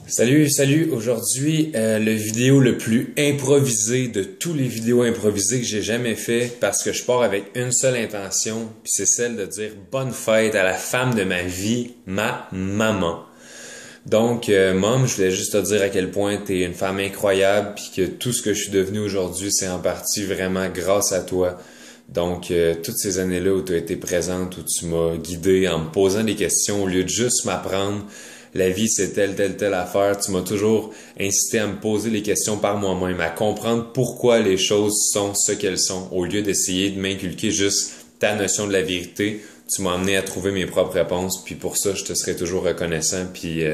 Salut. Aujourd'hui, le vidéo le plus improvisé de tous les vidéos improvisées que j'ai jamais fait parce que je pars avec une seule intention, puis c'est celle de dire bonne fête à la femme de ma vie, ma maman. Donc, Mom, je voulais juste te dire à quel point t'es une femme incroyable, puis que tout ce que je suis devenu aujourd'hui, c'est en partie vraiment grâce à toi. Donc, toutes ces années-là où tu as été présente, où tu m'as guidé en me posant des questions au lieu de juste m'apprendre la vie c'est telle affaire, tu m'as toujours incité à me poser les questions par moi-même, à comprendre pourquoi les choses sont ce qu'elles sont, au lieu d'essayer de m'inculquer juste ta notion de la vérité. Tu m'as amené à trouver mes propres réponses, puis pour ça, je te serai toujours reconnaissant, puis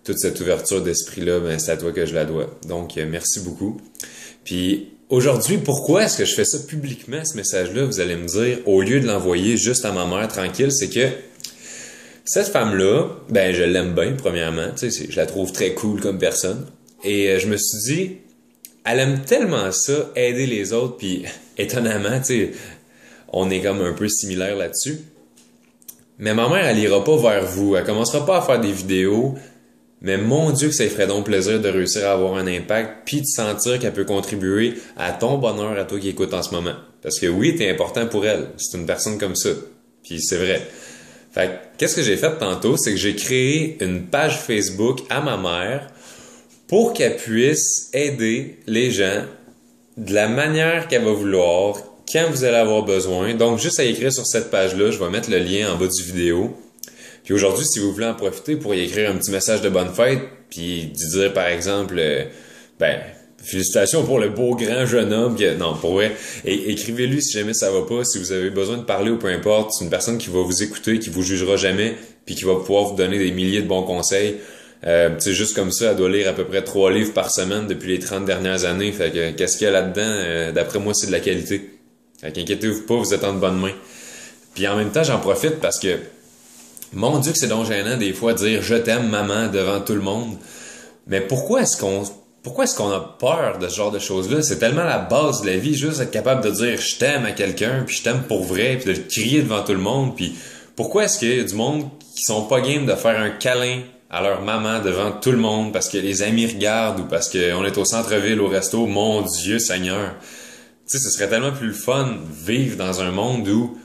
toute cette ouverture d'esprit-là, ben, c'est à toi que je la dois. Donc, merci beaucoup. Puis aujourd'hui, pourquoi est-ce que je fais ça publiquement, ce message-là, vous allez me dire, au lieu de l'envoyer juste à ma mère tranquille, c'est que cette femme-là, ben je l'aime bien, premièrement, tu sais, je la trouve très cool comme personne. Et je me suis dit, elle aime tellement ça, aider les autres, puis étonnamment, tu sais, on est comme un peu similaires là-dessus. Mais ma mère, elle ira pas vers vous, elle commencera pas à faire des vidéos, mais mon Dieu que ça lui ferait donc plaisir de réussir à avoir un impact, puis de sentir qu'elle peut contribuer à ton bonheur, à toi qui écoutes en ce moment. Parce que oui, t'es important pour elle, c'est une personne comme ça, puis c'est vrai. Fait que, qu'est-ce que j'ai fait tantôt, c'est que j'ai créé une page Facebook à ma mère pour qu'elle puisse aider les gens de la manière qu'elle va vouloir, quand vous allez avoir besoin. Donc, juste à écrire sur cette page-là, je vais mettre le lien en bas du vidéo. Puis aujourd'hui, si vous voulez en profiter, vous pourriez écrire un petit message de bonne fête, puis dire par exemple, félicitations pour le beau grand jeune homme. Non, pour vrai. Écrivez-lui si jamais ça va pas, si vous avez besoin de parler ou peu importe. C'est une personne qui va vous écouter, qui vous jugera jamais, puis qui va pouvoir vous donner des milliers de bons conseils. C'est juste comme ça, elle doit lire à peu près 3 livres par semaine depuis les 30 dernières années. Fait que qu'est-ce qu'il y a là-dedans? D'après moi, c'est de la qualité. Fait qu'inquiétez-vous pas, vous êtes en de bonnes mains. Puis en même temps, j'en profite parce que mon Dieu que c'est donc gênant des fois de dire je t'aime maman devant tout le monde. Mais pourquoi est-ce qu'on a peur de ce genre de choses-là? C'est tellement la base de la vie, juste être capable de dire je t'aime à quelqu'un, puis je t'aime pour vrai, puis de le crier devant tout le monde. Puis pourquoi est-ce qu'il y a du monde qui sont pas game de faire un câlin à leur maman devant tout le monde parce que les amis regardent ou parce qu'on est au centre-ville au resto? Mon Dieu Seigneur! Tu sais, ce serait tellement plus le fun de vivre dans un monde où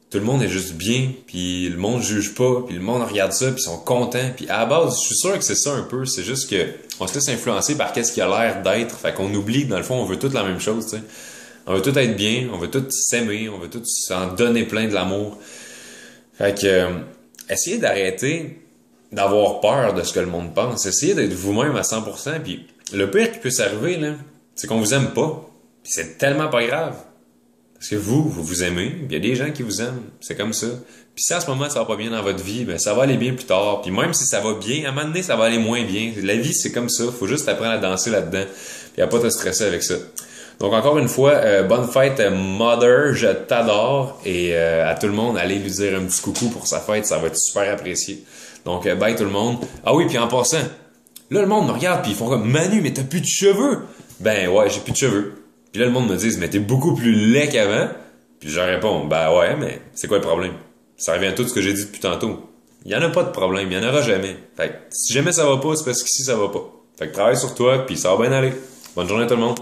tout le monde est juste bien, puis le monde juge pas, puis le monde regarde ça, puis ils sont contents. Puis à la base, je suis sûr que c'est ça un peu. C'est juste que on se laisse influencer par qu'est-ce qu'il a l'air d'être. Fait qu'on oublie, dans le fond, on veut tous la même chose, tu sais. On veut tout être bien, on veut tous s'aimer, on veut tous s'en donner plein de l'amour. Fait que, essayez d'arrêter d'avoir peur de ce que le monde pense. Essayez d'être vous-même à 100%. Puis le pire qui peut s'arriver, là, c'est qu'on vous aime pas. Puis c'est tellement pas grave. Parce que vous aimez, il y a des gens qui vous aiment, c'est comme ça. Puis si en ce moment ça va pas bien dans votre vie, ben ça va aller bien plus tard. Puis même si ça va bien, à un moment donné ça va aller moins bien. La vie c'est comme ça, faut juste apprendre à danser là-dedans. Puis à pas te stresser avec ça. Donc encore une fois, bonne fête Mother, je t'adore. Et à tout le monde, allez lui dire un petit coucou pour sa fête, ça va être super apprécié. Donc bye tout le monde. Ah oui, puis en passant, là le monde me regarde puis ils font comme Manu, mais t'as plus de cheveux. Ben ouais, j'ai plus de cheveux. Puis là, le monde me dit, mais t'es beaucoup plus laid qu'avant. Puis je réponds, ben ouais, mais c'est quoi le problème? Ça revient à tout ce que j'ai dit depuis tantôt. Il y en a pas de problème, il y en aura jamais. Fait que si jamais ça va pas, c'est parce qu'ici ça va pas. Fait que travaille sur toi, puis ça va bien aller. Bonne journée à tout le monde.